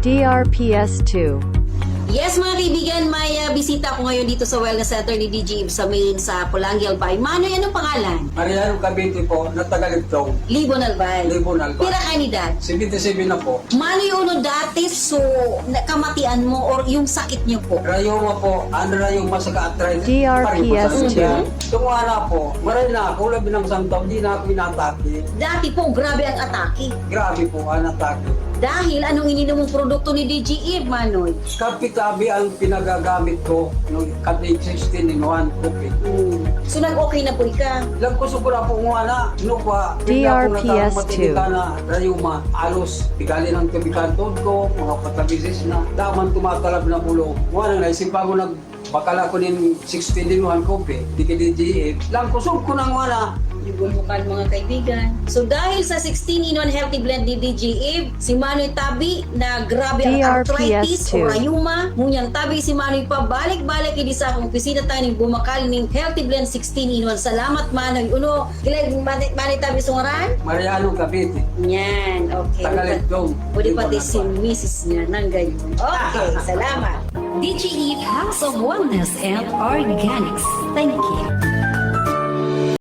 DRPS2. Yes mga kaibigan, may bisita ako ngayon dito sa Wellness Center ni DJ Ib sa main sa Pulangi Albay. Manoy, anong pangalan? Mariano Cabinte po, natagalito. Libon Albay. Libon Albay. Pira ka ni Dad? 77 na po. Manoy, uno dati so kamatian mo or yung sakit niyo po? Rayoma po, ano na yung masaka-arthritis. DRPS2. Tunga na po, maray na ako, labi ng isang taon, di na ako inatake. Dati po, grabe ang atake. Grabe po, anatake. Dahil anong ininom mong produkto ni DJ Ib, Manoy? Kapitabi ang pinagagamit ko noong katig 16 in 1 kopi. So nag-okay na po ka? Lang ko sigura po nga na, pa, DRPS2. na rayuma, alos, bigali ng tubikan ko, mga patabisis na, daman tumatalab na ulo. Wala na, isimpa ko bakala ko din 16 din 1 kopi, di ka DGF. Lang ko nang wala. Yung bumukan mga kaibigan. So dahil sa 16-in-1 Healthy Blend ni DJ Ib, si Manoy Tabi na grabe ang arthritis o rayuma, munyang tabi si Manoy pa balik-balik hindi sa akong opisina tayo ng bumakal ng Healthy Blend 16-in-1. Salamat Manoy. Uno, kilay Manoy Tabi sungaran? Mariano Cabinte. Yan, okay. Tagalitlong. Pwede pati si Mrs. niya nang ganyan. Okay, salamat. DJ Ib House of Wellness and Organics. Thank you.